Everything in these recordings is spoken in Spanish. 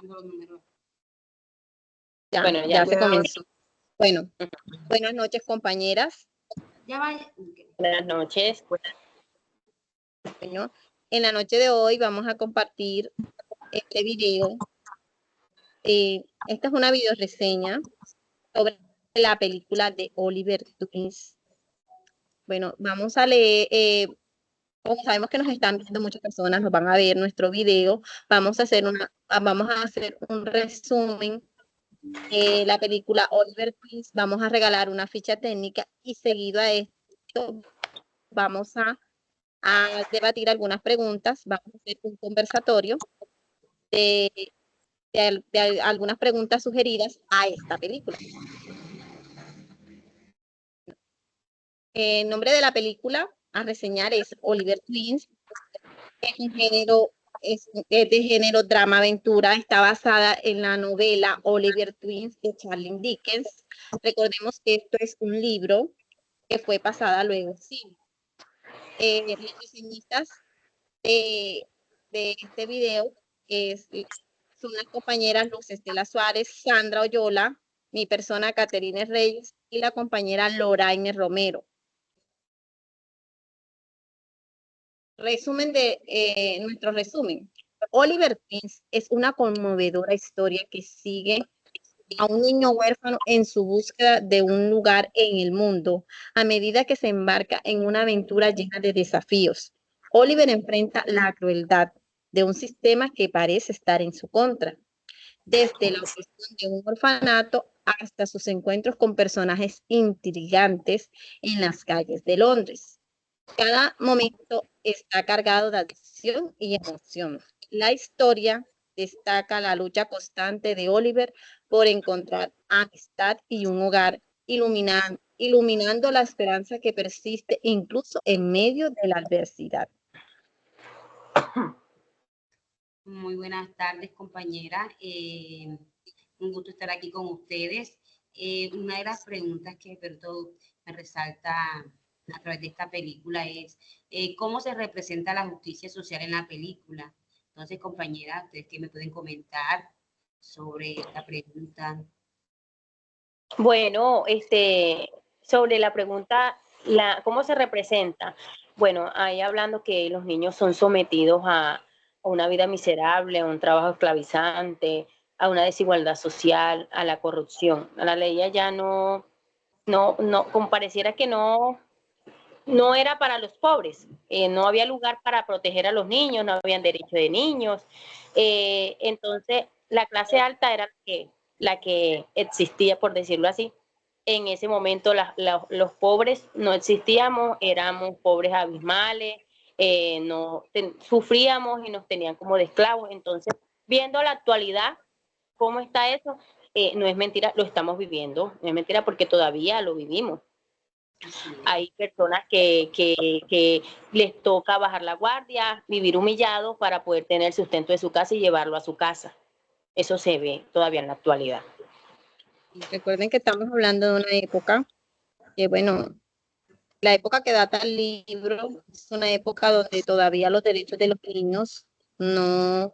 Los números. Ya, bueno, ya se comenzó. Bueno, buenas noches, compañeras. Ya vaya. Buenas noches. Bueno, en la noche de hoy vamos a compartir este video. Esta es una video reseña sobre la película de Oliver Twist. Bueno, vamos a leer, como sabemos que nos están viendo muchas personas, nos van a ver nuestro video, vamos a hacer un resumen de la película Oliver Twist, vamos a regalar una ficha técnica y seguido a esto vamos a debatir algunas preguntas, vamos a hacer un conversatorio de algunas preguntas sugeridas a esta película. El nombre de la película a reseñar es Oliver Twist. Es de género drama aventura, está basada en la novela Oliver Twist de Charles Dickens. Recordemos que esto es un libro que fue pasada luego al cine. Los reseñistas de este video son las compañeras Luz Estela Suárez, Sandra Oyola, mi persona Caterine Reyes y la compañera Loraine Romero. Resumen de nuestro resumen. Oliver Twist es una conmovedora historia que sigue a un niño huérfano en su búsqueda de un lugar en el mundo a medida que se embarca en una aventura llena de desafíos. Oliver enfrenta la crueldad de un sistema que parece estar en su contra, desde la opresión de un orfanato hasta sus encuentros con personajes intrigantes en las calles de Londres. Cada momento está cargado de acción y emoción. La historia destaca la lucha constante de Oliver por encontrar amistad y un hogar, iluminando la esperanza que persiste incluso en medio de la adversidad. Muy buenas tardes, compañeras. Un gusto estar aquí con ustedes. Una de las preguntas que me resalta a través de esta película es cómo se representa la justicia social en la película. Entonces, compañeras, ¿ustedes qué me pueden comentar sobre esta pregunta? Bueno, sobre la pregunta, ¿cómo se representa? Bueno, ahí hablando que los niños son sometidos a una vida miserable, a un trabajo esclavizante, a una desigualdad social, a la corrupción. A la ley ya no, como pareciera que no era para los pobres, no había lugar para proteger a los niños, no habían derecho de niños. Entonces, la clase alta era la que existía, por decirlo así. En ese momento los pobres no existíamos, éramos pobres abismales, sufríamos y nos tenían como de esclavos. Entonces, viendo la actualidad, ¿cómo está eso? No es mentira, lo estamos viviendo, no es mentira porque todavía lo vivimos. Hay personas que les toca bajar la guardia, vivir humillados para poder tener el sustento de su casa y llevarlo a su casa. Eso se ve todavía en la actualidad. Recuerden que estamos hablando de una época que, bueno, la época que data el libro es una época donde todavía los derechos de los niños no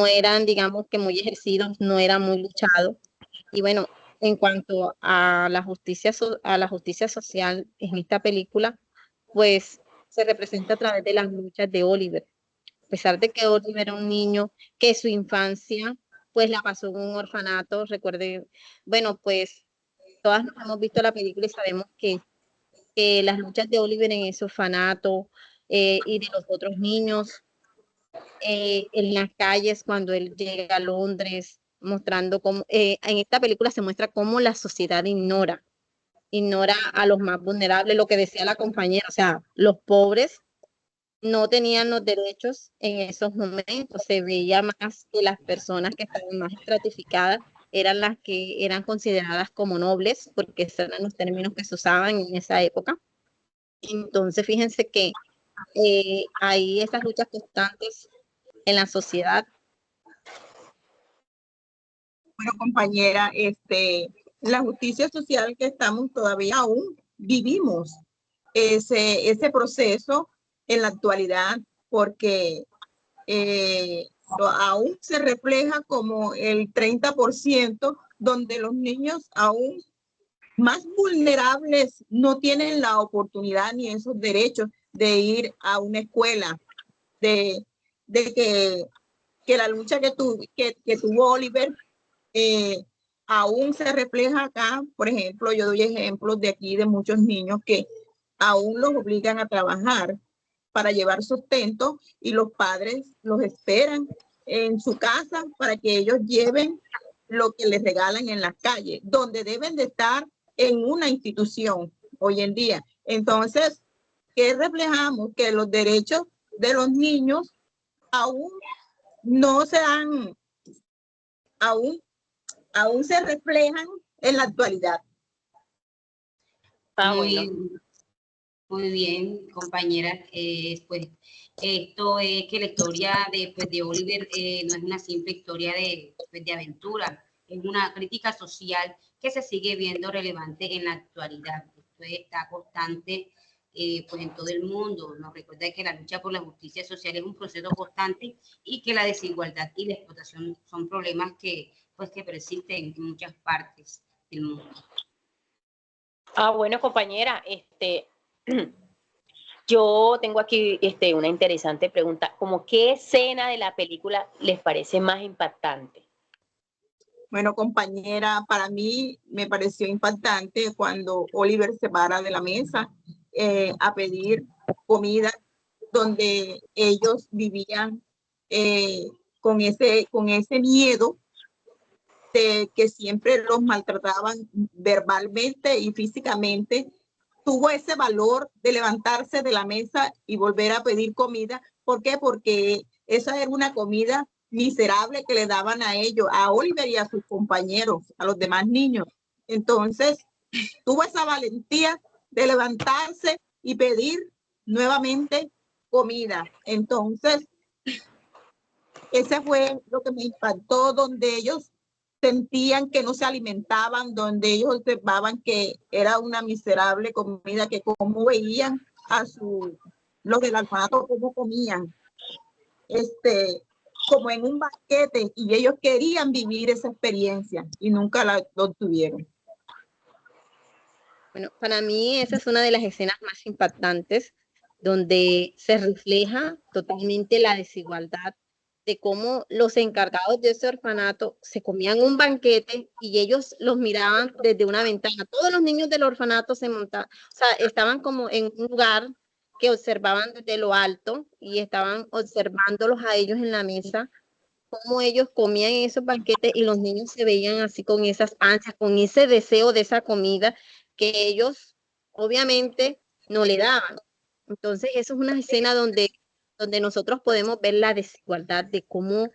eran, digamos, que muy ejercidos, no eran muy luchados. Y bueno, en cuanto a la justicia social en esta película, pues se representa a través de las luchas de Oliver. A pesar de que Oliver era un niño que su infancia pues la pasó en un orfanato, recuerden, bueno, pues todas nos hemos visto la película y sabemos que las luchas de Oliver en ese orfanato y de los otros niños en las calles cuando él llega a Londres, mostrando cómo, en esta película se muestra cómo la sociedad ignora a los más vulnerables, lo que decía la compañera, o sea, los pobres no tenían los derechos en esos momentos, se veía más que las personas que estaban más estratificadas eran las que eran consideradas como nobles, porque esos eran los términos que se usaban en esa época. Entonces, fíjense que hay esas luchas constantes en la sociedad. Bueno, compañera, la justicia social que estamos todavía aún vivimos ese proceso en la actualidad, porque aún se refleja como el 30%, donde los niños aún más vulnerables no tienen la oportunidad ni esos derechos de ir a una escuela, de que la lucha que tuvo Oliver aún se refleja acá. Por ejemplo, yo doy ejemplos de aquí de muchos niños que aún los obligan a trabajar para llevar sustento y los padres los esperan en su casa para que ellos lleven lo que les regalan en las calles, donde deben de estar en una institución hoy en día. Entonces, ¿qué reflejamos? Que los derechos de los niños aún no se han, aún se reflejan en la actualidad. Muy bien, compañera. Pues esto es que la historia de Oliver no es una simple historia de aventura, es una crítica social que se sigue viendo relevante en la actualidad. Esto está constante pues en todo el mundo. Nos recuerda que la lucha por la justicia social es un proceso constante y que la desigualdad y la explotación son problemas que persisten en muchas partes del mundo. Bueno, compañera, yo tengo aquí una interesante pregunta. ¿Cómo qué escena de la película les parece más impactante? Bueno, compañera, para mí me pareció impactante cuando Oliver se para de la mesa a pedir comida, donde ellos vivían con ese miedo de que siempre los maltrataban verbalmente y físicamente. Tuvo ese valor de levantarse de la mesa y volver a pedir comida. ¿Por qué? Porque esa era una comida miserable que le daban a ellos, a Oliver y a sus compañeros, a los demás niños. Entonces, tuvo esa valentía de levantarse y pedir nuevamente comida. Entonces, ese fue lo que me impactó, donde ellos sentían que no se alimentaban, donde ellos observaban que era una miserable comida, que como veían a los del orfanato, cómo comían, como en un banquete, y ellos querían vivir esa experiencia y nunca lo tuvieron. Bueno, para mí esa es una de las escenas más impactantes, donde se refleja totalmente la desigualdad de cómo los encargados de ese orfanato se comían un banquete y ellos los miraban desde una ventana. Todos los niños del orfanato se montaban, o sea, estaban como en un lugar que observaban desde lo alto y estaban observándolos a ellos en la mesa, cómo ellos comían en esos banquetes y los niños se veían así con esas ansias, con ese deseo de esa comida que ellos obviamente no le daban. Entonces, eso es una escena donde nosotros podemos ver la desigualdad de cómo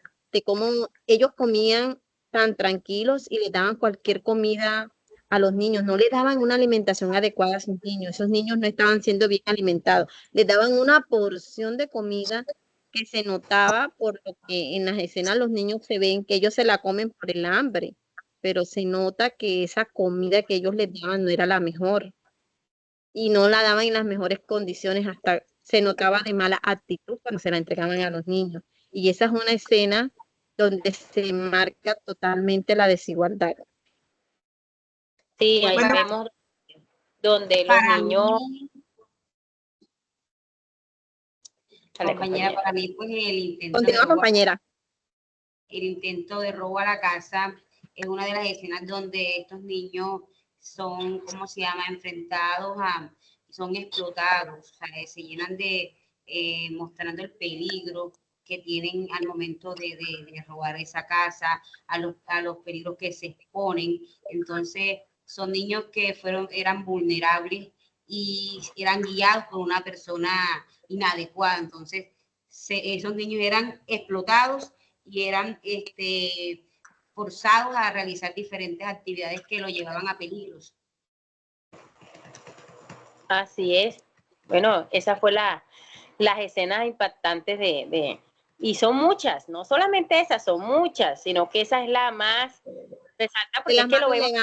ellos comían tan tranquilos y les daban cualquier comida a los niños, no les daban una alimentación adecuada a sus niños, esos niños no estaban siendo bien alimentados, les daban una porción de comida que se notaba, por lo que en las escenas los niños se ven que ellos se la comen por el hambre, pero se nota que esa comida que ellos les daban no era la mejor y no la daban en las mejores condiciones, hasta se notaba de mala actitud cuando se la entregaban a los niños. Y esa es una escena donde se marca totalmente la desigualdad. Sí, ahí vemos donde los niños... Compañera, para mí, pues el intento Continúa, compañera. El intento de robo a la casa es una de las escenas donde estos niños son, ¿cómo se llama?, enfrentados son explotados, o sea, se llenan de, mostrando el peligro que tienen al momento de robar esa casa, a los peligros que se exponen. Entonces, son niños que eran vulnerables y eran guiados por una persona inadecuada. Entonces, esos niños eran explotados y eran forzados a realizar diferentes actividades que lo llevaban a peligros. Así es. Bueno, esa fue las escenas impactantes y son muchas, no solamente esas, son muchas, sino que esa es la más resalta porque es que lo vemos en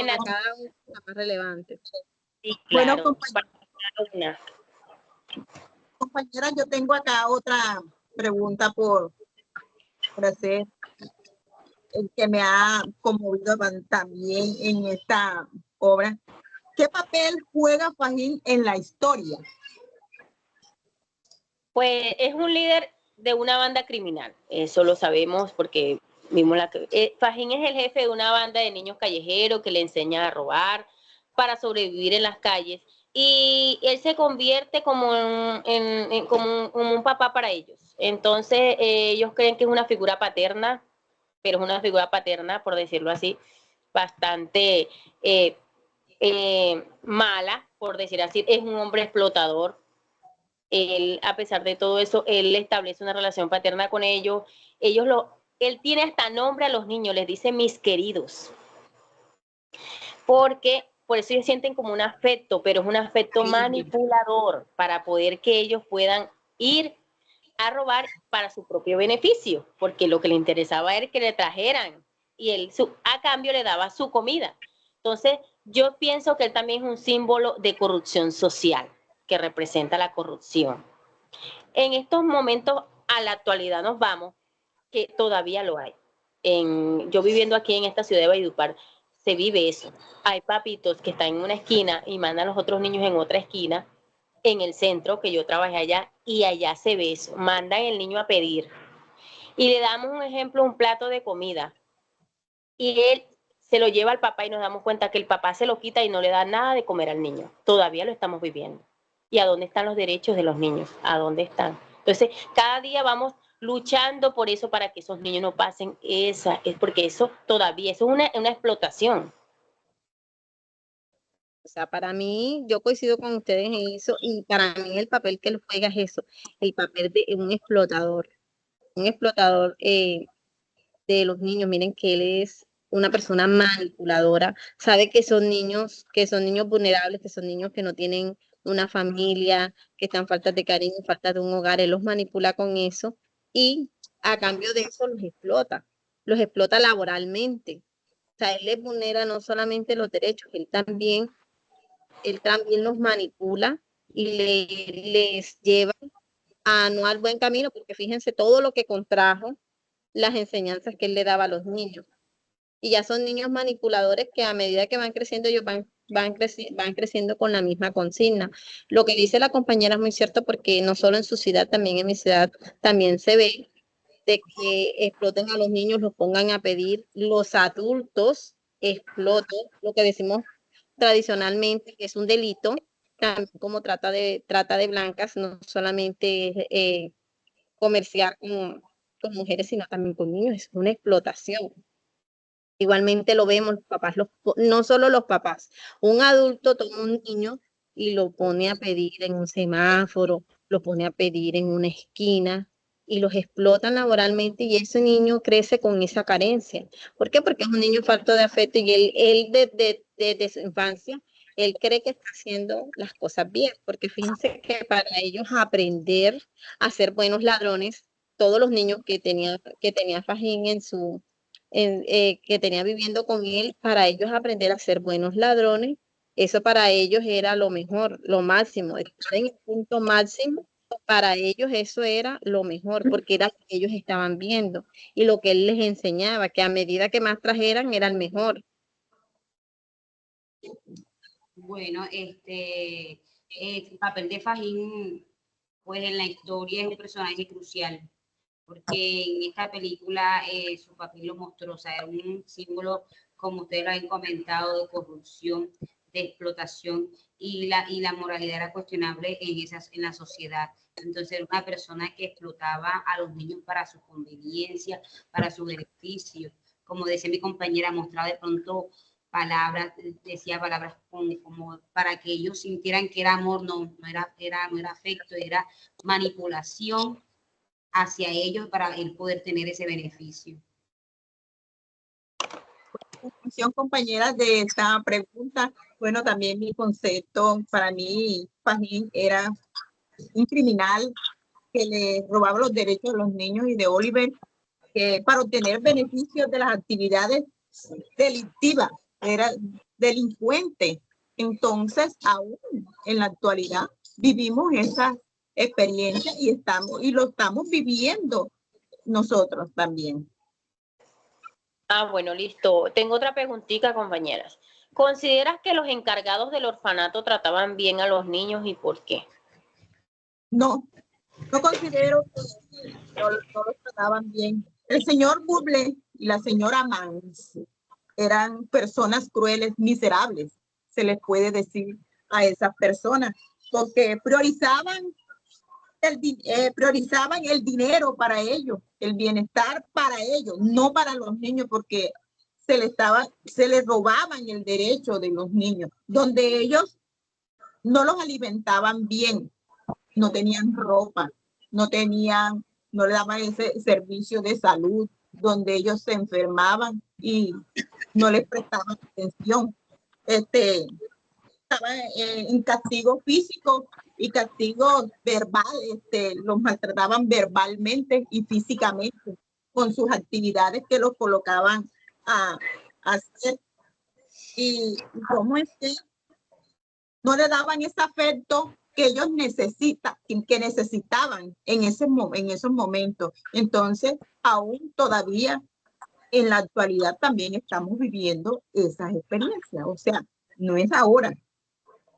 la cada una más relevante. Sí, claro. Bueno, compañera, yo tengo acá pregunta por hacer, el que me ha conmovido también en esta obra. ¿Qué papel juega Fajín en la historia? Pues es un líder de una banda criminal, eso lo sabemos porque vimos Fajín es el jefe de una banda de niños callejeros que le enseña a robar para sobrevivir en las calles, y él se convierte como como un papá para ellos. Entonces ellos creen que es una figura paterna, pero es una figura paterna, por decirlo así, bastante mala, por decir así. Es un hombre explotador. Él, a pesar de todo eso, él establece una relación paterna con ellos. Él tiene hasta nombre a los niños, les dice mis queridos, porque por eso ellos sienten como un afecto, pero es un afecto manipulador para poder que ellos puedan ir a robar para su propio beneficio, porque lo que le interesaba era que le trajeran y él a cambio le daba su comida. Entonces, yo pienso que él también es un símbolo de corrupción social, que representa la corrupción. En estos momentos, a la actualidad nos vamos, que todavía lo hay. Yo viviendo aquí en esta ciudad de Valledupar, se vive eso. Hay papitos que están en una esquina y mandan a los otros niños en otra esquina, en el centro, que yo trabajé allá, y allá se ve eso. Mandan el niño a pedir. Y le damos un ejemplo, un plato de comida. Y él se lo lleva al papá y nos damos cuenta que el papá se lo quita y no le da nada de comer al niño. Todavía lo estamos viviendo. ¿Y a dónde están los derechos de los niños? ¿A dónde están? Entonces, cada día vamos luchando por eso, para que esos niños no pasen porque eso todavía, eso es una explotación. O sea, para mí, yo coincido con ustedes en eso, y para mí el papel que él juega es eso, el papel de un explotador de los niños. Miren que él es una persona manipuladora, sabe que son niños vulnerables, que son niños que no tienen una familia, que están faltas de cariño, falta de un hogar. Él los manipula con eso y a cambio de eso los explota laboralmente. O sea, él les vulnera no solamente los derechos, él también los manipula y les lleva a no al buen camino, porque fíjense todo lo que contrajo las enseñanzas que él le daba a los niños. Y ya son niños manipuladores que a medida que van creciendo, ellos van creciendo con la misma consigna. Lo que dice la compañera es muy cierto, porque no solo en su ciudad, también en mi ciudad también se ve de que exploten a los niños, los pongan a pedir, los adultos exploten, lo que decimos tradicionalmente que es un delito, también como trata de blancas, no solamente comerciar con mujeres, sino también con niños. Es una explotación. Igualmente lo vemos, los papás, no solo los papás, un adulto toma un niño y lo pone a pedir en un semáforo, lo pone a pedir en una esquina y los explotan laboralmente, y ese niño crece con esa carencia. ¿Por qué? Porque es un niño falto de afecto, y él desde su infancia, él cree que está haciendo las cosas bien, porque fíjense que para ellos aprender a ser buenos ladrones, todos los niños que tenía Fajín que tenía viviendo con él, para ellos aprender a ser buenos ladrones, eso para ellos era lo mejor, lo máximo, estar en el punto máximo, para ellos eso era lo mejor, porque era lo que ellos estaban viendo y lo que él les enseñaba, que a medida que más trajeran era el mejor. Bueno, el papel de Fajín, pues en la historia es un personaje crucial, porque en esta película su papel lo mostró, o sea, era un símbolo, como ustedes lo han comentado, de corrupción, de explotación, y la moralidad era cuestionable en la sociedad. Entonces era una persona que explotaba a los niños para su conveniencia, para su beneficio. Como decía mi compañera, mostraba de pronto palabras, decía palabras como para que ellos sintieran que era amor, no era afecto, era manipulación hacia ellos para él poder tener ese beneficio. Conclusión, compañeras, de esta pregunta, bueno, también mi concepto, para mí, Fajín era un criminal que le robaba los derechos de los niños, y de Oliver, que para obtener beneficios de las actividades delictivas, era delincuente. Entonces, aún en la actualidad, vivimos experiencia y lo estamos viviendo nosotros también. Bueno, listo. Tengo otra preguntita, compañeras. ¿Consideras que los encargados del orfanato trataban bien a los niños y por qué? No, no considero que no los trataban bien. El señor Bublé y la señora Mans eran personas crueles, miserables, se les puede decir a esas personas, porque priorizaban el dinero para ellos, el bienestar para ellos, no para los niños, porque se les robaban el derecho de los niños, donde ellos no los alimentaban bien, no tenían ropa, no le daban ese servicio de salud, donde ellos se enfermaban y no les prestaban atención. Estaban en castigo físico y castigo verbal, los maltrataban verbalmente y físicamente con sus actividades que los colocaban a hacer. Y cómo es que no le daban ese afecto que ellos necesitaban en esos momentos. Entonces, aún todavía en la actualidad también estamos viviendo esas experiencias. O sea, no es ahora,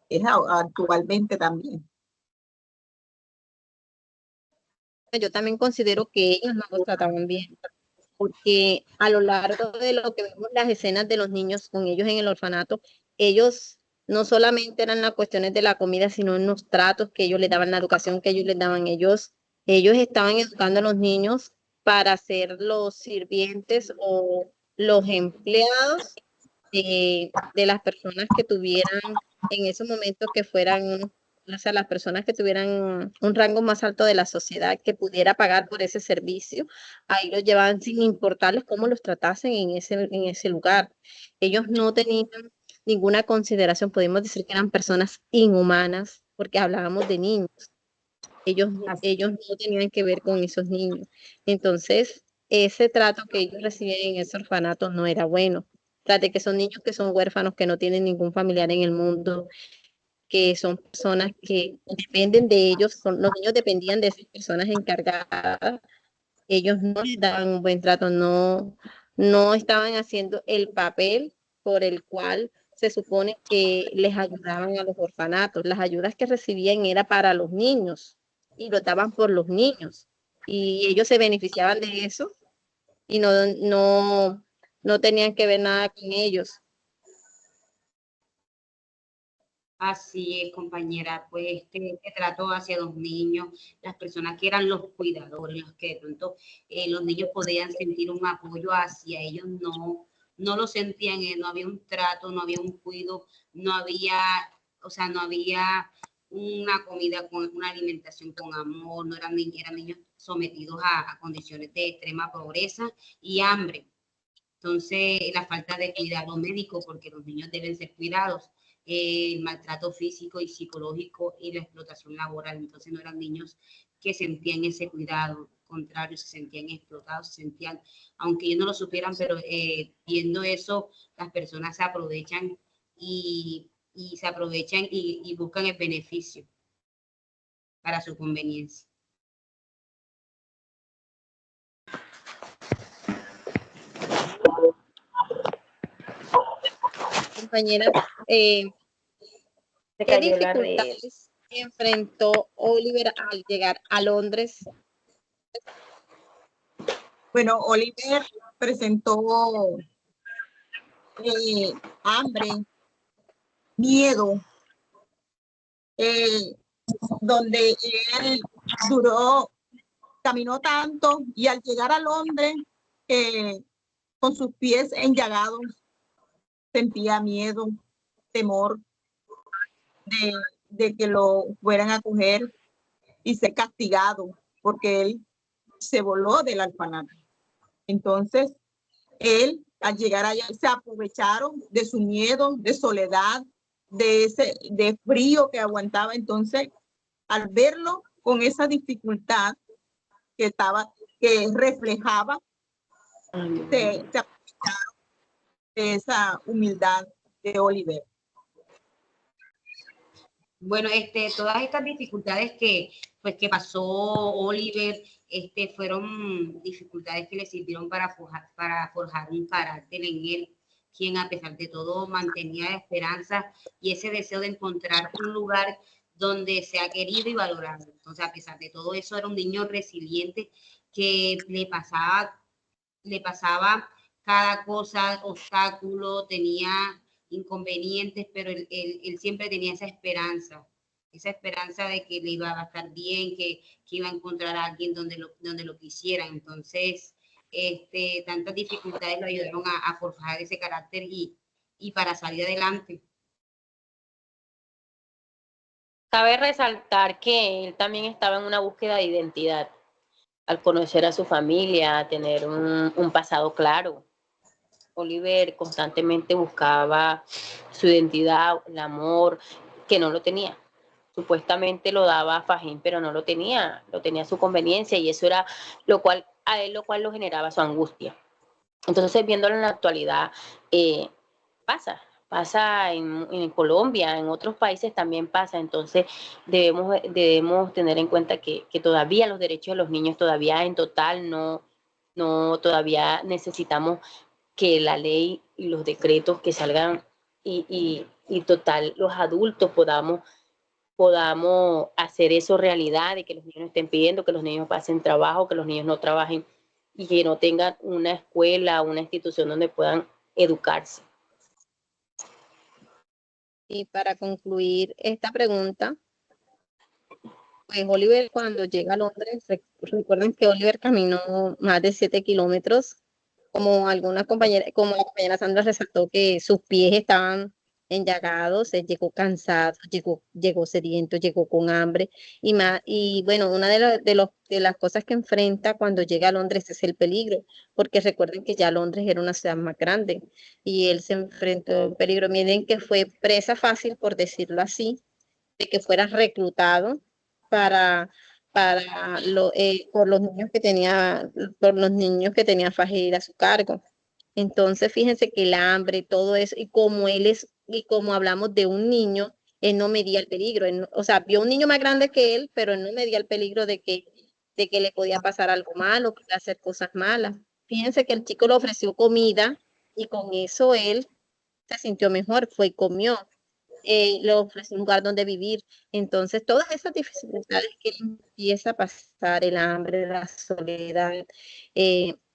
es actualmente también. Yo también considero que ellos no los trataban bien, porque a lo largo de lo que vemos las escenas de los niños con ellos en el orfanato, ellos no solamente eran las cuestiones de la comida, sino en los tratos que ellos les daban, la educación que ellos les daban. Ellos estaban educando a los niños para ser los sirvientes o los empleados de las personas que tuvieran en esos momentos que fueran, o sea, las personas que tuvieran un rango más alto de la sociedad que pudiera pagar por ese servicio, ahí los llevaban sin importarles cómo los tratasen en ese lugar. Ellos no tenían ninguna consideración, podemos decir que eran personas inhumanas, porque hablábamos de niños. Ellos no tenían que ver con esos niños. Entonces, ese trato que ellos recibían en ese orfanato no era bueno. Tras de que son niños que son huérfanos, que no tienen ningún familiar en el mundo, que son personas que dependen de ellos, los niños dependían de esas personas encargadas, ellos no les daban un buen trato, no estaban haciendo el papel por el cual se supone que les ayudaban a los orfanatos. Las ayudas que recibían era para los niños y lo daban por los niños. Y ellos se beneficiaban de eso y no tenían que ver nada con ellos. Así es, compañera, pues este trato hacia los niños, las personas que eran los cuidadores, los que de pronto los niños podían sentir un apoyo hacia ellos, no lo sentían, no había un trato, no había un cuidado, no había una comida con una alimentación con amor, no eran niños sometidos a condiciones de extrema pobreza y hambre. Entonces, la falta de cuidado médico, porque los niños deben ser cuidados, el maltrato físico y psicológico y la explotación laboral. Entonces, no eran niños que sentían ese cuidado, al contrario, se sentían explotados, se sentían, aunque ellos no lo supieran, pero viendo eso, las personas se aprovechan y buscan el beneficio para su conveniencia. Compañera, ¿qué dificultades enfrentó Oliver al llegar a Londres? Bueno, Oliver presentó hambre, miedo, donde él caminó tanto y al llegar a Londres, con sus pies enllagados, sentía miedo, temor de que lo fueran a coger y ser castigado, porque él se voló del orfanato. Entonces, él, al llegar allá, se aprovecharon de su miedo, de soledad, de frío que aguantaba. Entonces, al verlo con esa dificultad que reflejaba, se aprovecharon de esa humildad de Oliver. Bueno, todas estas dificultades que pasó Oliver, fueron dificultades que le sirvieron para forjar un carácter en él, quien a pesar de todo mantenía la esperanza y ese deseo de encontrar un lugar donde sea querido y valorado. Entonces, a pesar de todo eso, era un niño resiliente que le pasaba cada cosa, obstáculo, tenía inconvenientes, pero él siempre tenía esa esperanza de que le iba a estar bien, que iba a encontrar a alguien donde lo quisiera. Entonces, tantas dificultades lo ayudaron a forjar ese carácter y para salir adelante. Cabe resaltar que él también estaba en una búsqueda de identidad, al conocer a su familia, tener un pasado claro. Oliver constantemente buscaba su identidad, el amor, que no lo tenía. Supuestamente lo daba Fahim, pero no lo tenía a su conveniencia y eso era lo cual lo generaba su angustia. Entonces, viéndolo en la actualidad, pasa en Colombia, en otros países también pasa, entonces debemos tener en cuenta que todavía los derechos de los niños todavía en total todavía necesitamos que la ley y los decretos que salgan y total los adultos podamos hacer eso realidad, de que los niños estén pidiendo, que los niños pasen trabajo, que los niños no trabajen y que no tengan una escuela, una institución donde puedan educarse. Y para concluir esta pregunta, pues Oliver cuando llega a Londres, recuerden que Oliver caminó más de 7 kilómetros, como la compañera Sandra resaltó que sus pies estaban enllagados, él llegó cansado, llegó sediento, llegó con hambre y bueno, una de las cosas que enfrenta cuando llega a Londres es el peligro, porque recuerden que ya Londres era una ciudad más grande y él se enfrentó a un peligro. Miren que fue presa fácil, por decirlo así, de que fuera reclutado para, por por los niños que tenía Fajir a su cargo. Entonces, fíjense que el hambre, todo eso, y como hablamos de un niño, él no medía el peligro, o sea, vio un niño más grande que él, pero él no medía el peligro de que le podía pasar algo malo, que iba a hacer cosas malas. Fíjense que el chico le ofreció comida y con eso él se sintió mejor, fue y comió, le ofreció un lugar donde vivir. Entonces, todas esas dificultades que él empieza a pasar, el hambre, la soledad,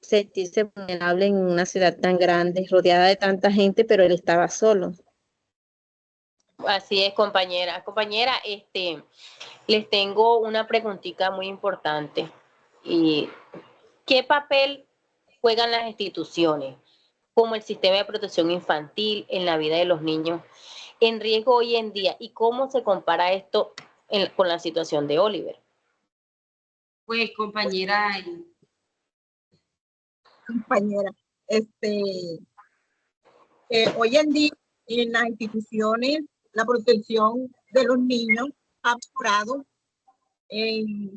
sentirse vulnerable en una ciudad tan grande, rodeada de tanta gente, pero él estaba solo. Así es, compañera. Compañera, les tengo una preguntita muy importante. ¿Y qué papel juegan las instituciones, como el sistema de protección infantil en la vida de los niños en riesgo hoy en día? ¿Y cómo se compara esto con la situación de Oliver? Pues compañera, Compañera, hoy en día en las instituciones la protección de los niños ha mejorado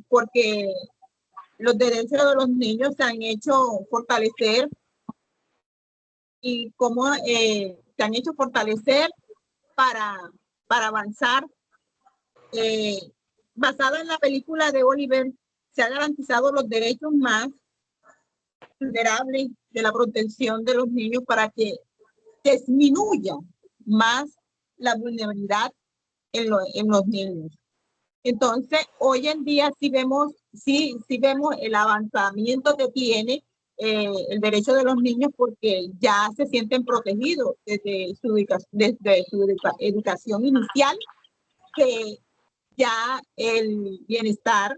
porque los derechos de los niños se han hecho fortalecer y cómo se han hecho fortalecer para avanzar. Basada en la película de Oliver, se han garantizado los derechos más vulnerables de la protección de los niños para que disminuya más la vulnerabilidad en los niños. Entonces, hoy en día sí vemos el avanzamiento que tiene el derecho de los niños porque ya se sienten protegidos desde su educación inicial, que ya el bienestar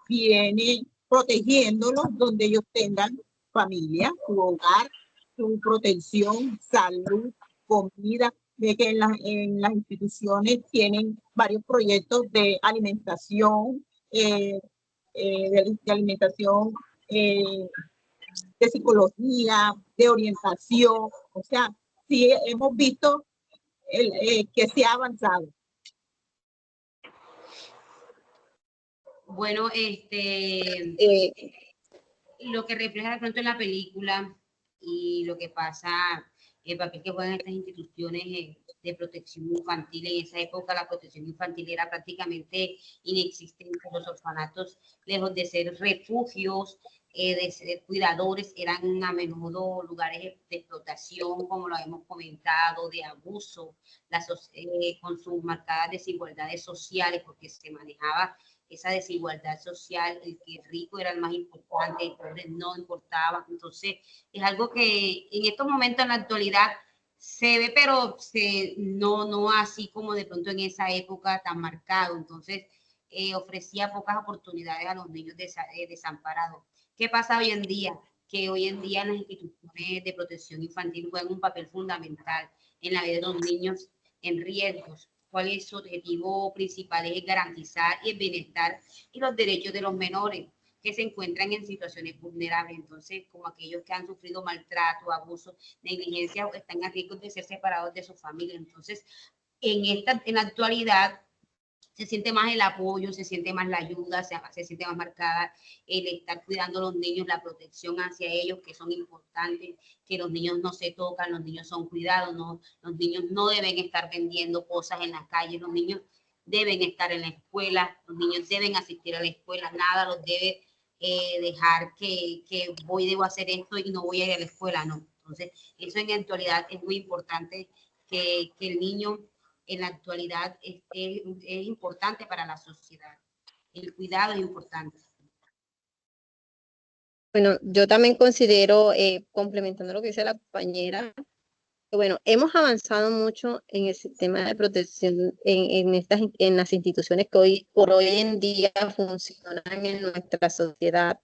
viene protegiéndolos donde ellos tengan familia, su hogar, su protección, salud, comida, de que en las instituciones tienen varios proyectos de alimentación, de alimentación, de psicología, de orientación, o sea, sí hemos visto que se ha avanzado. bueno, lo que refleja de pronto en la película y lo que pasa el papel que juegan estas instituciones de protección infantil. En esa época la protección infantil era prácticamente inexistente. Los orfanatos, lejos de ser refugios, de ser cuidadores, eran a menudo lugares de explotación, como lo hemos comentado, de abuso, con sus marcadas desigualdades sociales, porque se manejaba esa desigualdad social, el que el rico era el más importante, el pobre no importaba. Entonces, es algo que en estos momentos, en la actualidad, se ve, pero no así como de pronto en esa época tan marcado. Entonces, ofrecía pocas oportunidades a los niños desamparados. ¿Qué pasa hoy en día? Que hoy en día las instituciones de protección infantil juegan un papel fundamental en la vida de los niños en riesgos. ¿Cuál es su objetivo principal? Es garantizar el bienestar y los derechos de los menores que se encuentran en situaciones vulnerables. Entonces, como aquellos que han sufrido maltrato, abuso, negligencia, están a riesgo de ser separados de su familia. Entonces, en la actualidad, se siente más el apoyo, se siente más la ayuda, se siente más marcada el estar cuidando a los niños, la protección hacia ellos, que son importantes, que los niños no se tocan, los niños son cuidados, no, los niños no deben estar vendiendo cosas en las calles, los niños deben estar en la escuela, los niños deben asistir a la escuela, nada los debe dejar que debo hacer esto y no voy a ir a la escuela, no. Entonces, eso en la actualidad es muy importante, que el niño en la actualidad es importante para la sociedad. El cuidado es importante. Bueno, yo también considero, complementando lo que dice la compañera, que bueno, hemos avanzado mucho en el sistema de protección en las instituciones que hoy por hoy en día funcionan en nuestra sociedad.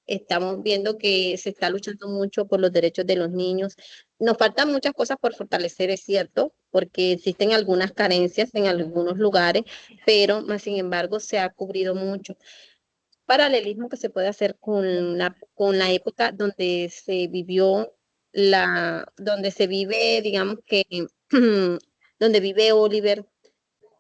Estamos viendo que se está luchando mucho por los derechos de los niños. Nos faltan muchas cosas por fortalecer, es cierto, porque existen algunas carencias en algunos lugares, pero más sin embargo se ha cubrido mucho. Paralelismo que se puede hacer con la época donde se vivió donde se vive, digamos que, donde vive Oliver,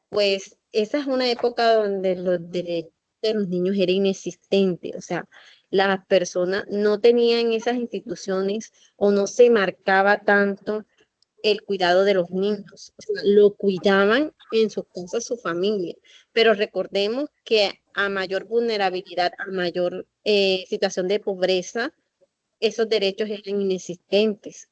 pues esa es una época donde los derechos de los niños era inexistente, o sea, las personas no tenían esas instituciones o no se marcaba tanto el cuidado de los niños, o sea, lo cuidaban en sus casas su familia, pero recordemos que a mayor vulnerabilidad, a mayor situación de pobreza, esos derechos eran inexistentes.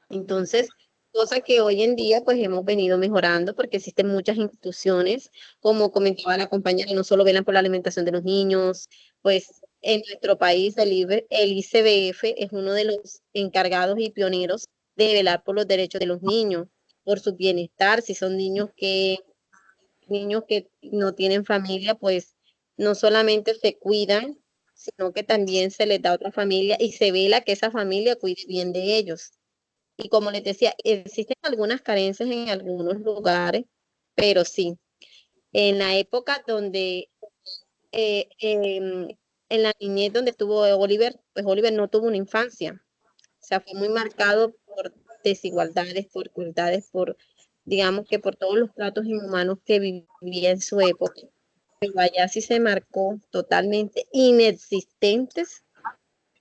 Entonces, cosa que hoy en día pues hemos venido mejorando porque existen muchas instituciones, como comentaba la compañera, no solo velan por la alimentación de los niños, pues en nuestro país el ICBF es uno de los encargados y pioneros de velar por los derechos de los niños, por su bienestar, si son niños que no tienen familia, pues no solamente se cuidan, sino que también se les da otra familia y se vela que esa familia cuide bien de ellos. Y como les decía, existen algunas carencias en algunos lugares, pero sí, en la época donde, en la niñez donde estuvo Oliver, pues Oliver no tuvo una infancia. O sea, fue muy marcado por desigualdades, por crueldades, digamos que por todos los tratos inhumanos que vivía en su época. Pero allá sí se marcó totalmente inexistentes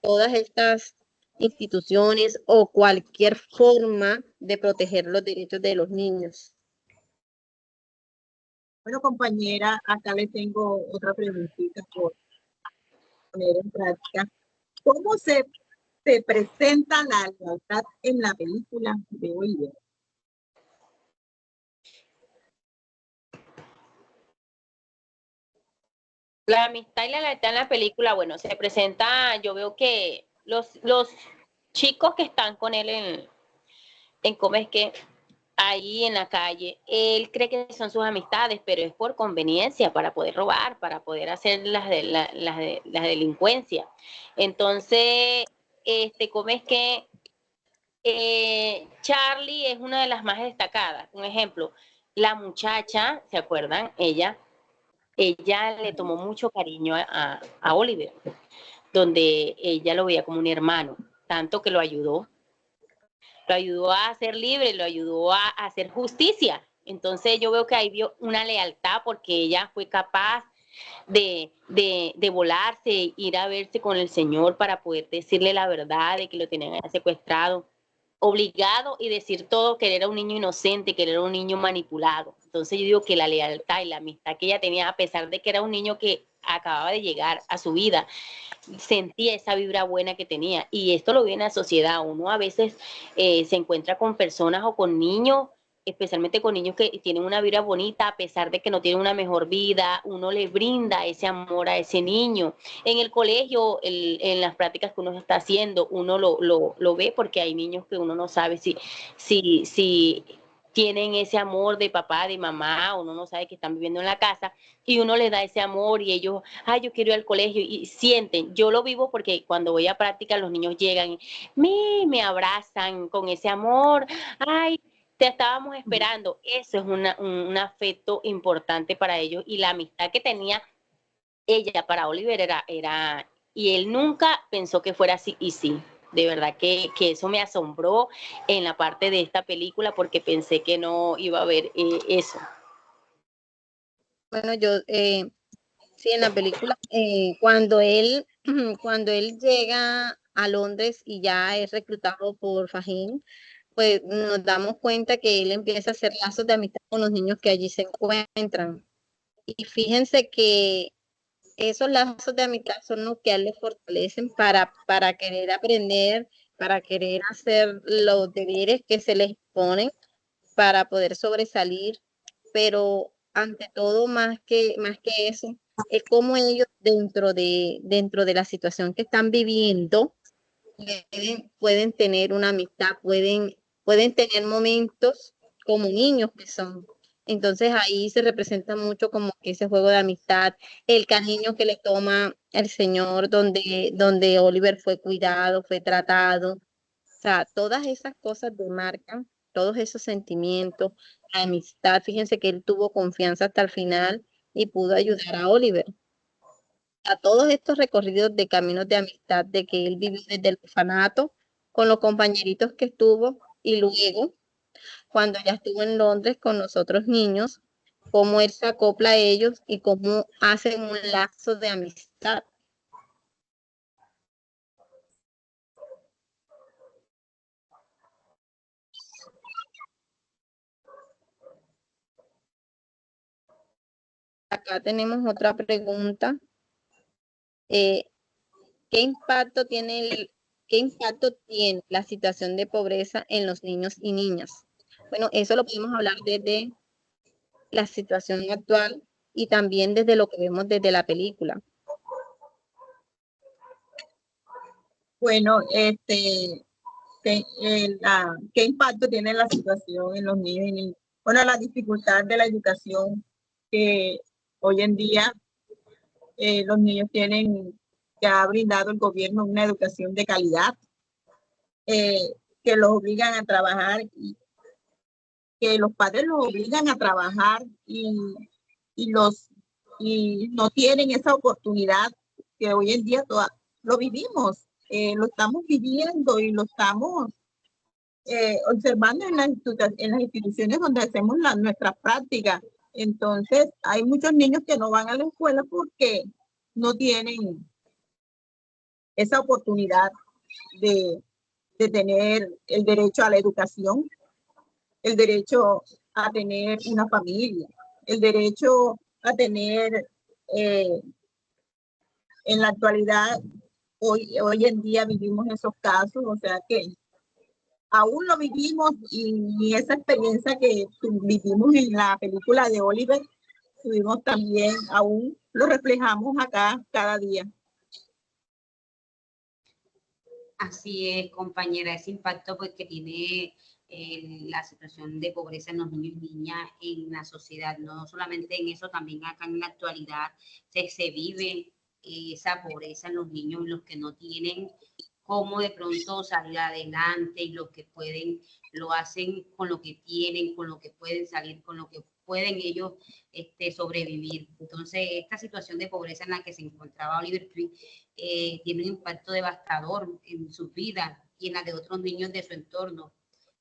todas estas instituciones o cualquier forma de proteger los derechos de los niños. Bueno, compañera, acá le tengo otra preguntita por poner en práctica. ¿Cómo se presenta la lealtad en la película de Oliver? La amistad y la lealtad en la película, bueno, se presenta, yo veo que los chicos que están con él en cómo es que ahí en la calle, él cree que son sus amistades, pero es por conveniencia, para poder robar, para poder hacer las delincuencias. Entonces, cómo es que Charlie es una de las más destacadas. Un ejemplo, la muchacha, ¿se acuerdan? Ella le tomó mucho cariño a Oliver, donde ella lo veía como un hermano, tanto que lo ayudó a ser libre, lo ayudó a hacer justicia. Entonces yo veo que ahí vio una lealtad porque ella fue capaz de volarse, ir a verse con el Señor para poder decirle la verdad de que lo tenían secuestrado. obligado y decir todo, que él era un niño inocente, que él era un niño manipulado. Entonces yo digo que la lealtad y la amistad que ella tenía, a pesar de que era un niño que acababa de llegar a su vida, sentía esa vibra buena que tenía. Y esto lo vive en la sociedad. Uno a veces se encuentra con personas o con niños, especialmente con niños que tienen una vibra bonita, a pesar de que no tienen una mejor vida, uno le brinda ese amor a ese niño. En el colegio, en las prácticas que uno está haciendo, uno lo ve, porque hay niños que uno no sabe si tienen ese amor de papá, de mamá, uno no sabe que están viviendo en la casa, y uno les da ese amor y ellos, ay, yo quiero ir al colegio, y sienten, yo lo vivo porque cuando voy a práctica los niños llegan y me abrazan con ese amor, ay, te estábamos esperando. Eso es un afecto importante para ellos, y la amistad que tenía ella para Oliver y él nunca pensó que fuera así, y sí. De verdad que eso me asombró en la parte de esta película, porque pensé que no iba a haber eso. Bueno, sí, en la película, cuando él llega a Londres y ya es reclutado por Fahim, pues nos damos cuenta que él empieza a hacer lazos de amistad con los niños que allí se encuentran. Y fíjense que esos lazos de amistad son los que a él le fortalecen para querer aprender, para querer hacer los deberes que se les ponen, para poder sobresalir, pero ante todo, más que eso, es como ellos dentro de la situación que están viviendo, pueden tener una amistad, pueden tener momentos como niños que son. Entonces ahí se representa mucho como que ese juego de amistad, el cariño que le toma el señor donde Oliver fue cuidado, fue tratado. O sea, todas esas cosas demarcan todos esos sentimientos, la amistad. Fíjense que él tuvo confianza hasta el final y pudo ayudar a Oliver. A todos estos recorridos de caminos de amistad, de que él vivió desde el orfanato con los compañeritos que estuvo, y luego cuando ya estuvo en Londres con los otros niños, cómo él se acopla a ellos y cómo hacen un lazo de amistad. Acá tenemos otra pregunta. ¿Qué qué impacto tiene la situación de pobreza en los niños y niñas? Bueno, eso lo podemos hablar desde la situación actual y también desde lo que vemos desde la película. Bueno, ¿qué impacto tiene la situación en los niños y niñas? Bueno, la dificultad de la educación que hoy en día los niños tienen, que ha brindado el gobierno una educación de calidad, que los obligan a trabajar, y que los padres los obligan a trabajar y no tienen esa oportunidad que hoy en día lo vivimos, lo estamos viviendo y lo estamos observando en las instituciones donde hacemos nuestras prácticas. Entonces, hay muchos niños que no van a la escuela porque no tienen esa oportunidad de tener el derecho a la educación, el derecho a tener una familia, el derecho a tener, en la actualidad, hoy en día vivimos esos casos, o sea que aún lo vivimos, y esa experiencia que vivimos en la película de Oliver, tuvimos también, aún lo reflejamos acá cada día. Así es, compañera, ese impacto pues, que tiene la situación de pobreza en los niños y niñas en la sociedad, no solamente en eso, también acá en la actualidad se vive esa pobreza en los niños y los que no tienen cómo de pronto salir adelante, y los que pueden lo hacen con lo que tienen, con lo que pueden salir, con lo que pueden ellos sobrevivir. Entonces, esta situación de pobreza en la que se encontraba Oliver Twist tiene un impacto devastador en su vida y en la de otros niños de su entorno.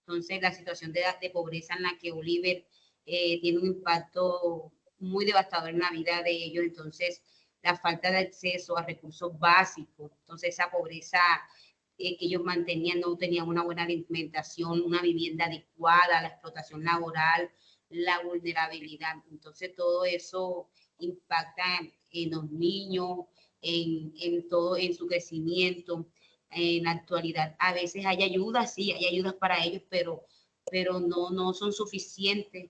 Entonces, la situación de pobreza en la que Oliver tiene un impacto muy devastador en la vida de ellos. Entonces, la falta de acceso a recursos básicos, entonces esa pobreza que ellos mantenían, no tenían una buena alimentación, una vivienda adecuada, la explotación laboral, la vulnerabilidad. Entonces todo eso impacta en los niños, en todo, en su crecimiento. En la actualidad a veces hay ayudas, sí, hay ayudas para ellos, pero no son suficientes.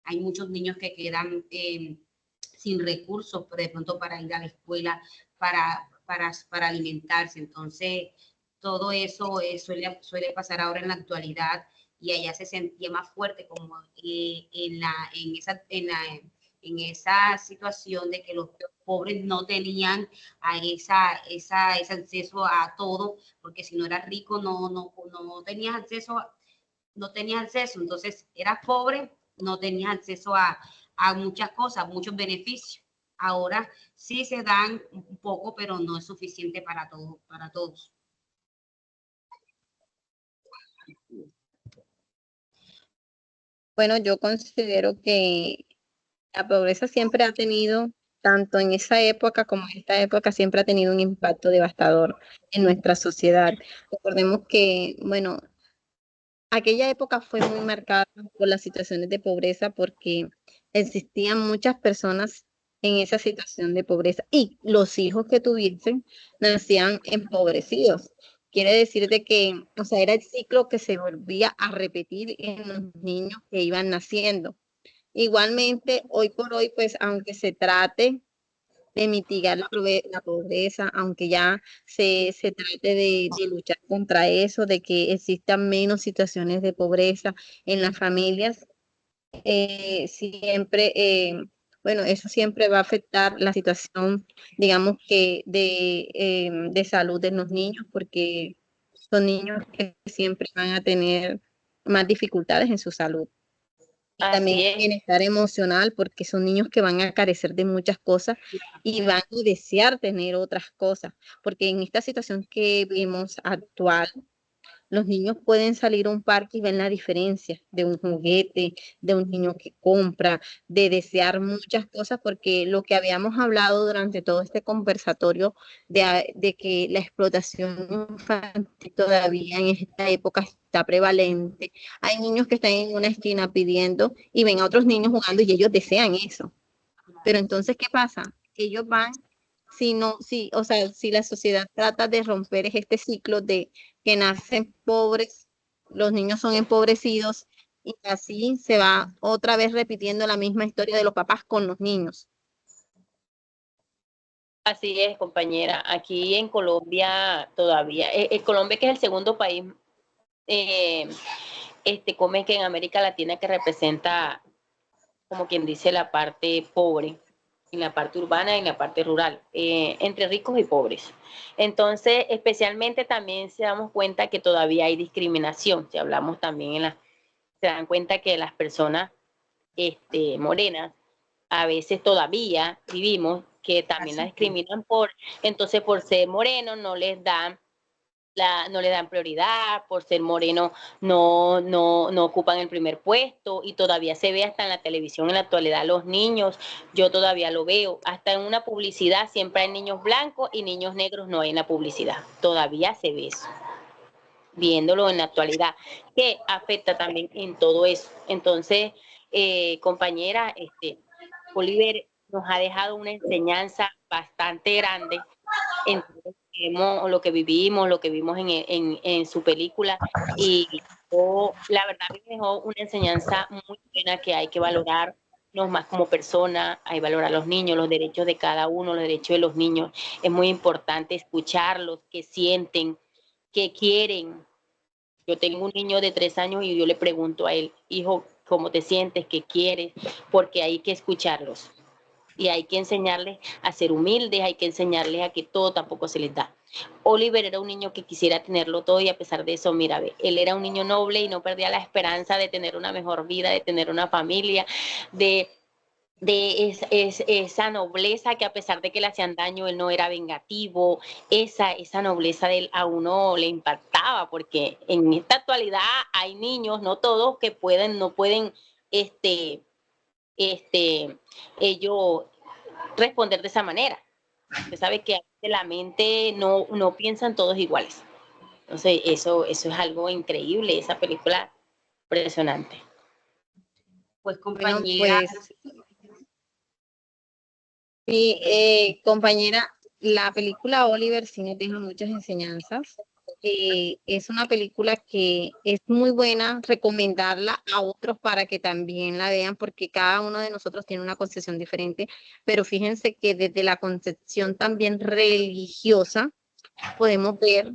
Hay muchos niños que quedan sin recursos, de pronto para ir a la escuela, para alimentarse. Entonces, todo eso suele pasar ahora en la actualidad, y allá se sentía más fuerte como en esa situación de que los pobres no tenían ese acceso a todo, porque si no eras rico no tenías acceso, entonces eras pobre, no tenías acceso a muchas cosas, muchos beneficios. Ahora sí se dan un poco, pero no es suficiente para todos. Bueno, yo considero que la pobreza siempre ha tenido, tanto en esa época como en esta época, siempre ha tenido un impacto devastador en nuestra sociedad. Recordemos que, bueno, aquella época fue muy marcada por las situaciones de pobreza porque existían muchas personas en esa situación de pobreza y los hijos que tuviesen nacían empobrecidos. Quiere decir de que, o sea, era el ciclo que se volvía a repetir en los niños que iban naciendo. Igualmente, hoy por hoy, pues, aunque se trate de mitigar la pobreza, aunque ya se trate de luchar contra eso, de que existan menos situaciones de pobreza en las familias, siempre, bueno, eso siempre va a afectar la situación, digamos que de salud de los niños, porque son niños que siempre van a tener más dificultades en su salud. Y también Así el es. bienestar emocional, porque son niños que van a carecer de muchas cosas y van a desear tener otras cosas, porque en esta situación que vimos actual, los niños pueden salir a un parque y ven la diferencia de un juguete, de un niño que compra, de desear muchas cosas, porque lo que habíamos hablado durante todo este conversatorio de que la explotación infantil todavía en esta época está prevalente. Hay niños que están en una esquina pidiendo y ven a otros niños jugando y ellos desean eso. Pero entonces, ¿qué pasa? Ellos van, o sea, si la sociedad trata de romper este ciclo de que nacen pobres, los niños son empobrecidos y así se va otra vez repitiendo la misma historia de los papás con los niños. Así es, compañera. Aquí en Colombia todavía, Colombia que es el segundo país, eh, come que en América Latina que representa, como quien dice, la parte pobre, en la parte urbana y en la parte rural, entre ricos y pobres. Entonces, especialmente también se damos cuenta que todavía hay discriminación. Si hablamos también se dan cuenta que las personas morenas a veces todavía vivimos que también la discriminan entonces por ser moreno no le dan prioridad, por ser moreno no ocupan el primer puesto y todavía se ve hasta en la televisión en la actualidad los niños, yo todavía lo veo, hasta en una publicidad siempre hay niños blancos y niños negros no hay en la publicidad, todavía se ve eso, viéndolo en la actualidad, que afecta también en todo eso. Entonces, compañera, Oliver nos ha dejado una enseñanza bastante grande en lo que vivimos, lo que vimos en su película y la verdad me dejó una enseñanza muy buena que hay que valorarnos más como personas, hay que valorar a los niños, los derechos de cada uno, los derechos de los niños. Es muy importante escucharlos, qué sienten, qué quieren. Yo tengo un niño de 3 años y yo le pregunto a él, hijo, ¿cómo te sientes? ¿Qué quieres? Porque hay que escucharlos y hay que enseñarles a ser humildes, hay que enseñarles a que todo tampoco se les da. Oliver era un niño que quisiera tenerlo todo y a pesar de eso, mira, él era un niño noble y no perdía la esperanza de tener una mejor vida, de tener una familia, de esa nobleza que a pesar de que le hacían daño, él no era vengativo, esa nobleza de él a uno le impactaba, porque en esta actualidad hay niños, no todos, que no pueden, ellos responder de esa manera. Usted sabe que la mente no piensan todos iguales. Entonces, eso es algo increíble, esa película impresionante. Pues Bueno, compañera, pues sí, compañera, la película Oliver sí nos deja muchas enseñanzas. Es una película que es muy buena recomendarla a otros para que también la vean, porque cada uno de nosotros tiene una concepción diferente, pero fíjense que desde la concepción también religiosa podemos ver,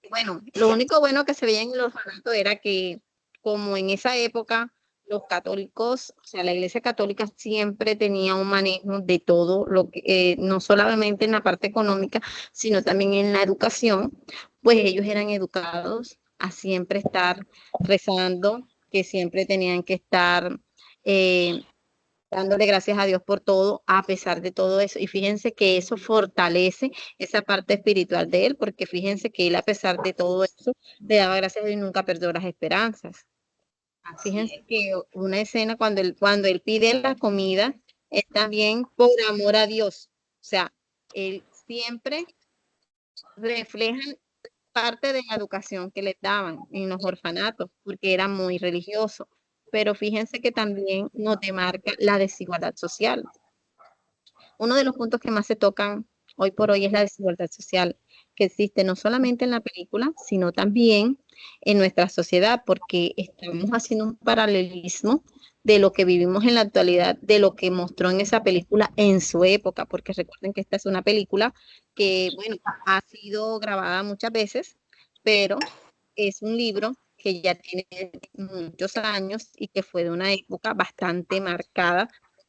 bueno, lo único bueno que se veía en el orfanato era que como en esa época los católicos, o sea, la Iglesia Católica siempre tenía un manejo de todo lo que, no solamente en la parte económica, sino también en la educación, pues ellos eran educados a siempre estar rezando, que siempre tenían que estar eh, dándole gracias a Dios por todo, a pesar de todo eso. Y fíjense que eso fortalece esa parte espiritual de él, porque fíjense que él, a pesar de todo eso, le daba gracias a Dios y nunca perdió las esperanzas. así Fíjense es. que una escena cuando él pide la comida es también por amor a Dios. O sea, él siempre refleja parte de la educación que les daban en los orfanatos, porque era muy religioso. Pero fíjense que también nos demarca la desigualdad social. Uno de los puntos que más se tocan hoy por hoy es la desigualdad social que existe no solamente en la película, sino también en nuestra sociedad, porque estamos haciendo un paralelismo de lo que vivimos en la actualidad, de lo que mostró en esa película en su época, porque recuerden que esta es una película que, bueno, ha sido grabada muchas veces, pero es un libro que ya tiene muchos años y que fue de una época bastante marcada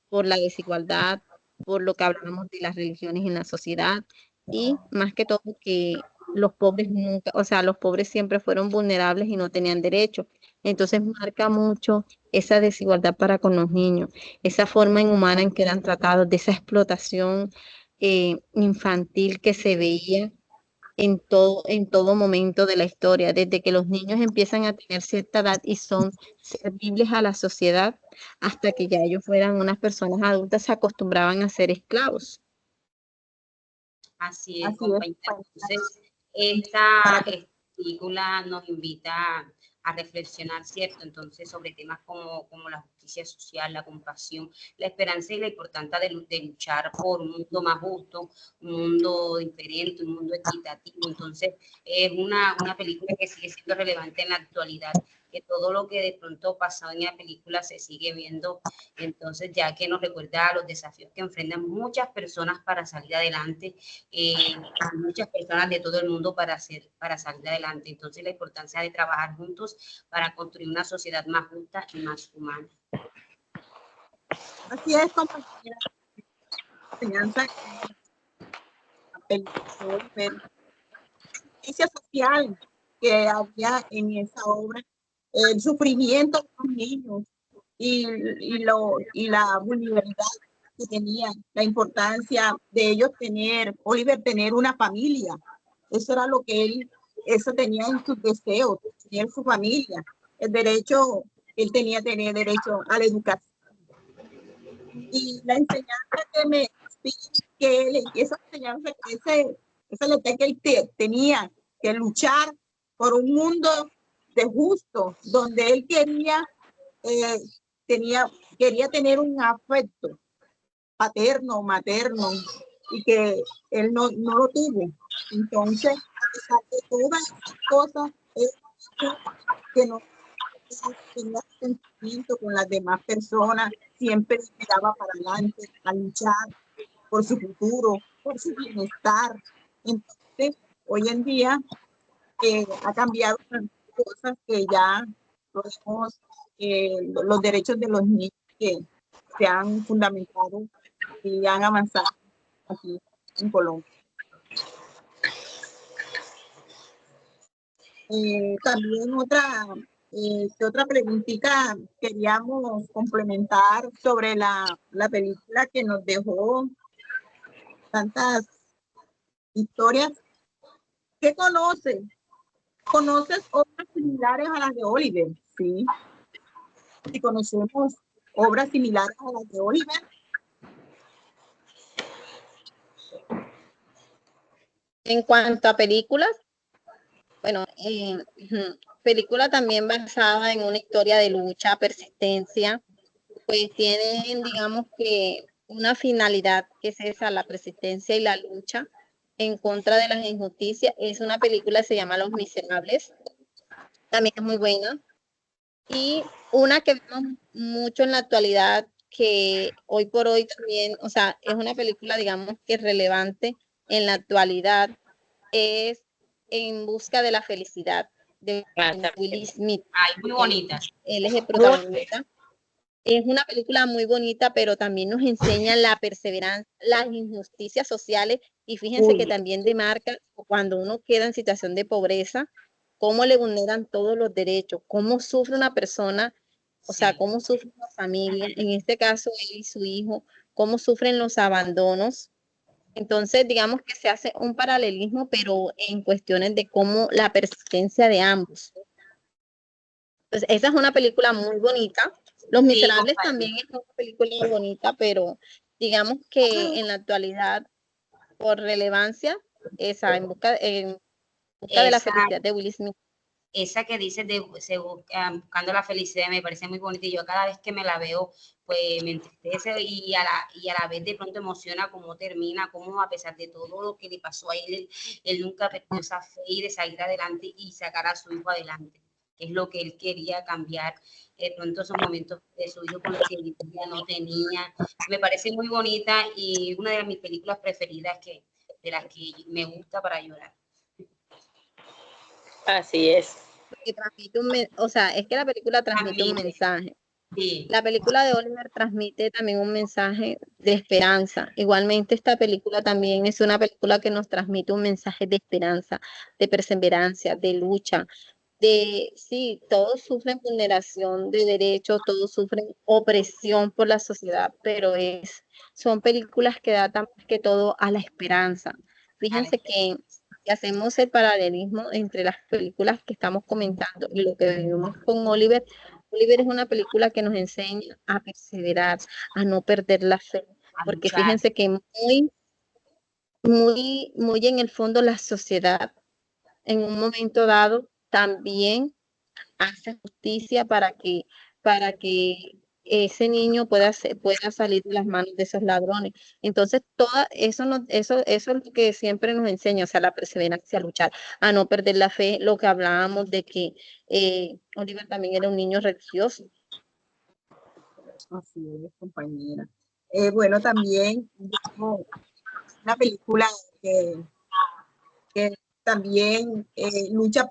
por la desigualdad, por lo que hablamos de las religiones en la sociedad y más que todo que los pobres nunca, o sea, los pobres siempre fueron vulnerables y no tenían derecho. Entonces marca mucho esa desigualdad para con los niños, esa forma inhumana en que eran tratados, de esa explotación infantil que se veía en todo momento de la historia, desde que los niños empiezan a tener cierta edad y son servibles a la sociedad, hasta que ya ellos fueran unas personas adultas, se acostumbraban a ser esclavos. Así es, Así es, compañera. compañera, Entonces, esta para que película nos invita a reflexionar, ¿cierto? Entonces, sobre temas como la justicia social, la compasión, la esperanza y la importancia de luchar por un mundo más justo, un mundo diferente, un mundo equitativo. Entonces, es una película que sigue siendo relevante en la actualidad, que todo lo que de pronto pasó en la película se sigue viendo, entonces, ya que nos recuerda los desafíos que enfrentan muchas personas para salir adelante, muchas personas de todo el mundo para salir adelante. Entonces, la importancia de trabajar juntos para construir una sociedad más justa y más humana. así es, compañera, enseñanza de Oliver, justicia social que había en esa obra, el sufrimiento de los niños y la vulnerabilidad que tenían, la importancia de ellos tener, Oliver tener una familia. Eso era lo que eso tenía en sus deseos, tener su familia. El derecho, él tenía tener derecho a la educación. Y la enseñanza que él, esa enseñanza, esa letra que él tenía que luchar por un mundo de justo, donde él eh, quería tener un afecto paterno, materno, y que él no lo tuvo. Entonces, a pesar de todas esas cosas, él que no tenía sentimiento con las demás personas, siempre miraba para adelante a luchar por su futuro, por su bienestar. Entonces, hoy en día ha cambiado cosas que ya vemos, los derechos de los niños que se han fundamentado y han avanzado aquí en Colombia. También otra preguntita queríamos complementar sobre la película que nos dejó tantas historias. ¿Qué conoces? ¿Conoces obras similares a las de Oliver? Sí. Si conocemos obras similares a las de Oliver. En cuanto a películas, Bueno, película también basada en una historia de lucha, persistencia, pues tienen, digamos que una finalidad que es esa, la persistencia y la lucha en contra de las injusticias. Es una película, se llama Los Miserables, también es muy buena. Y una que vemos mucho en la actualidad, que hoy por hoy también, o sea, es una película, digamos que relevante en la actualidad, es En busca de la felicidad, de Ah, Will también. Smith. Ay, muy bonitas. Él es el Muy protagonista. Es una película muy bonita, pero también nos enseña la perseverancia, las injusticias sociales, y fíjense que uy, también demarca cuando uno queda en situación de pobreza, cómo le vulneran todos los derechos, cómo sufre una persona, o sea, Sí. cómo sufre una familia, en este caso él y su hijo, cómo sufren los abandonos. Entonces, digamos que se hace un paralelismo, pero en cuestiones de cómo la persistencia de ambos. Pues esa es una película muy bonita. Los Sí, Miserables compañera. también es una película bonita, pero digamos que en la actualidad, por relevancia, esa, en busca de la Esa, felicidad de Will Smith. esa que dices de buscando la felicidad me parece muy bonita y yo cada vez que me la veo, pues me entristece y a la vez de pronto emociona cómo termina, cómo a pesar de todo lo que le pasó a él nunca perdió esa fe y de salir adelante y sacar a su hijo adelante, que es lo que él quería cambiar. De pronto esos momentos de su hijo con los que vivía no tenía. Me parece muy bonita y una de mis películas preferidas de las que me gusta para llorar. así es. Que transmite o sea, es que la película transmite un Transmite, mensaje. sí. La película de Oliver transmite también un mensaje de esperanza. Igualmente, esta película también es una película que nos transmite un mensaje de esperanza, de perseverancia, de lucha, de, sí, todos sufren vulneración de derechos, todos sufren opresión por la sociedad, pero son películas que datan más que todo a la esperanza. Vale. Fíjense que si hacemos el paralelismo entre las películas que estamos comentando y lo que vivimos con Oliver. Oliver es una película que nos enseña a perseverar, a no perder la fe, A porque luchar. fíjense que muy en el fondo la sociedad en un momento dado también hace justicia para que ese niño pueda salir de las manos de esos ladrones. Entonces, eso es lo que siempre nos enseña, o sea, la perseverancia, a luchar, a no perder la fe, lo que hablábamos de que Oliver también era un niño religioso. Así es, compañera. Bueno, también una película que, que también lucha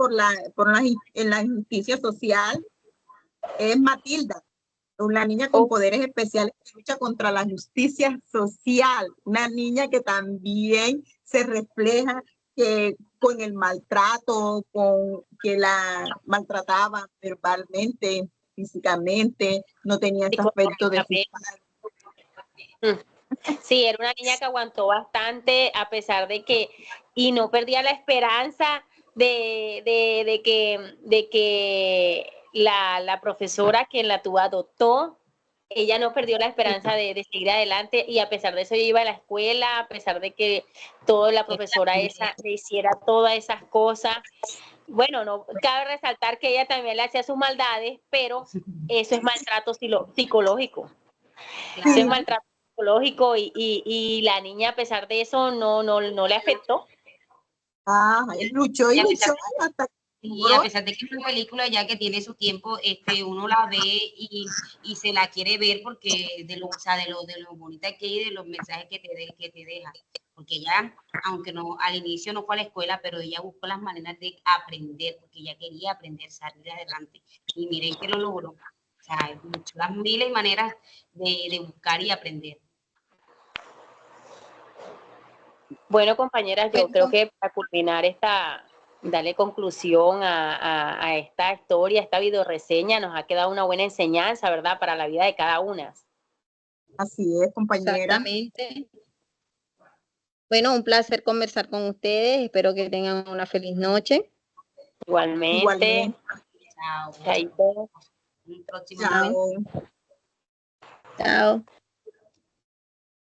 en la injusticia social es Matilda, una niña con Oh, poderes especiales que lucha contra la justicia social, una niña que también se refleja que con el maltrato, con que la maltrataban verbalmente, físicamente, no tenía ese aspecto de sus padres. sí, era una niña que aguantó bastante a pesar de que, y no perdía la esperanza de que la profesora quien la tuvo adoptó, ella no perdió la esperanza de seguir adelante y a pesar de eso ella iba a la escuela, a pesar de que toda la profesora esa le hiciera todas esas cosas. Bueno, no cabe resaltar que ella también le hacía sus maldades, pero eso es maltrato psicológico. Eso es Claro. maltrato psicológico y la niña a pesar de eso no le afectó. Ah, él luchó y Y a pesar luchó hasta que y a logró. pesar de que es una película ya que tiene su tiempo, uno la ve y se la quiere ver porque o sea, de lo bonita que hay y de los mensajes que te deja. Porque ella, aunque no, al inicio no fue a la escuela, pero ella buscó las maneras de aprender, porque ella quería aprender, salir adelante. Y miren que lo logró. O sea, buscó las miles de maneras de buscar y aprender. Bueno, compañeras, yo creo Bueno, que para culminar darle conclusión a esta historia, a esta videoreseña, nos ha quedado una buena enseñanza, ¿verdad? Para la vida de cada una. Así es, compañera. exactamente. Bueno, un placer conversar con ustedes. Espero que tengan una feliz noche. Igualmente, Igualmente. Chao. chaito. Un próximo momento. Chao. Chao.